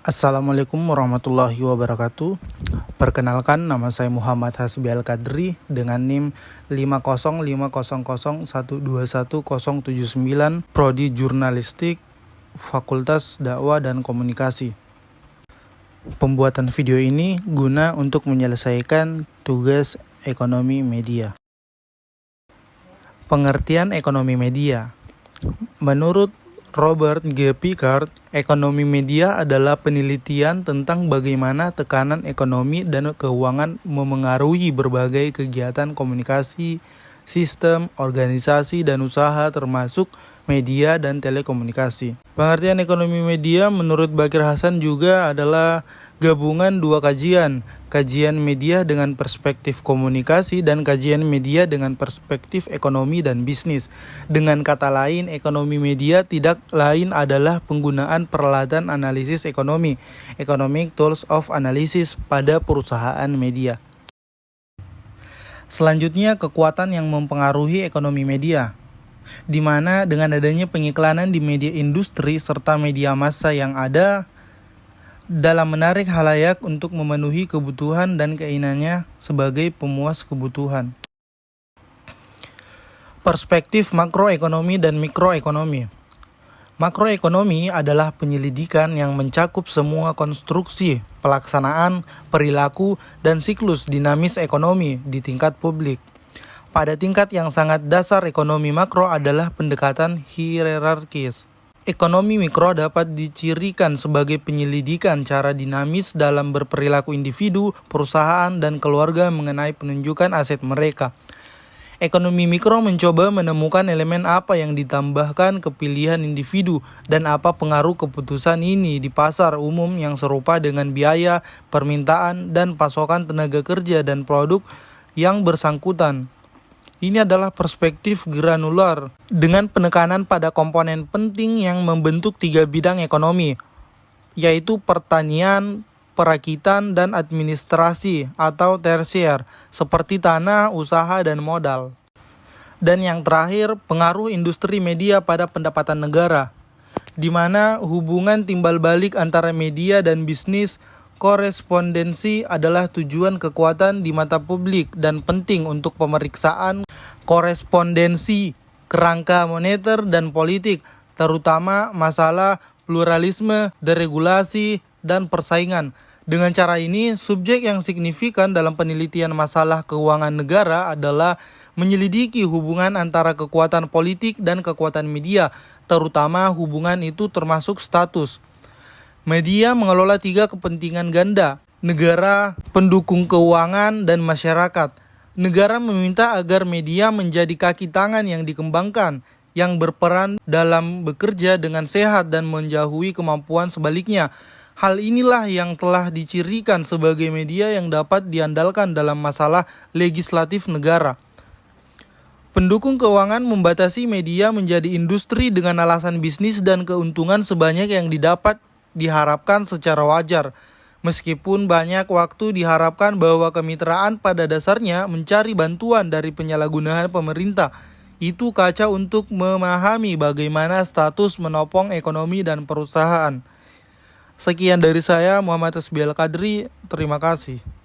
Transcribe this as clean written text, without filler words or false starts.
Assalamualaikum warahmatullahi wabarakatuh. Perkenalkan, nama saya Muhammad Hasbi Al-Qadri dengan NIM 50500121079, Prodi Jurnalistik, Fakultas Dakwah dan Komunikasi. Pembuatan video ini guna untuk menyelesaikan tugas ekonomi media. Pengertian ekonomi media. Menurut Robert G. Picard, ekonomi media adalah penelitian tentang bagaimana tekanan ekonomi dan keuangan memengaruhi berbagai kegiatan komunikasi, sistem, organisasi, dan usaha termasuk media dan telekomunikasi. Pengertian ekonomi media menurut Bakir Hasan juga adalah gabungan dua kajian media dengan perspektif komunikasi dan kajian media dengan perspektif ekonomi dan bisnis. Dengan kata lain, ekonomi media tidak lain adalah penggunaan peralatan analisis ekonomi, economic tools of analysis pada perusahaan media. Selanjutnya, kekuatan yang mempengaruhi ekonomi media, di mana dengan adanya pengiklanan di media industri serta media massa yang ada dalam menarik khalayak untuk memenuhi kebutuhan dan keinginannya sebagai pemuas kebutuhan. Perspektif makroekonomi dan mikroekonomi. Makroekonomi adalah penyelidikan yang mencakup semua konstruksi, pelaksanaan, perilaku, dan siklus dinamis ekonomi di tingkat publik. Pada tingkat yang sangat dasar, ekonomi makro adalah pendekatan hierarkis. Ekonomi mikro dapat dicirikan sebagai penyelidikan cara dinamis dalam berperilaku individu, perusahaan, dan keluarga mengenai penunjukan aset mereka. Ekonomi mikro mencoba menemukan elemen apa yang ditambahkan ke pilihan individu dan apa pengaruh keputusan ini di pasar umum yang serupa dengan biaya, permintaan, dan pasokan tenaga kerja dan produk yang bersangkutan. Ini adalah perspektif granular dengan penekanan pada komponen penting yang membentuk tiga bidang ekonomi, yaitu pertanian, perakitan, dan administrasi atau tersier, seperti tanah, usaha, dan modal. Dan yang terakhir, pengaruh industri media pada pendapatan negara, di mana hubungan timbal balik antara media dan bisnis korespondensi adalah tujuan kekuatan di mata publik dan penting untuk pemeriksaan korespondensi kerangka moneter dan politik, terutama masalah pluralisme, deregulasi, dan persaingan. Dengan cara ini, subjek yang signifikan dalam penelitian masalah keuangan negara adalah menyelidiki hubungan antara kekuatan politik dan kekuatan media, terutama hubungan itu termasuk status. Media mengelola tiga kepentingan ganda: negara, pendukung keuangan, dan masyarakat. Negara meminta agar media menjadi kaki tangan yang dikembangkan, yang berperan dalam bekerja dengan sehat dan menjauhi kemampuan sebaliknya. Hal inilah yang telah dicirikan sebagai media yang dapat diandalkan dalam masalah legislatif negara. Pendukung keuangan membatasi media menjadi industri dengan alasan bisnis dan keuntungan sebanyak yang diharapkan secara wajar. Meskipun banyak waktu diharapkan bahwa kemitraan pada dasarnya mencari bantuan dari penyalahgunaan pemerintah. Itu kaca untuk memahami bagaimana status menopang ekonomi dan perusahaan. Sekian dari saya, Muhammad Hasbi Al-Qadri. Terima kasih.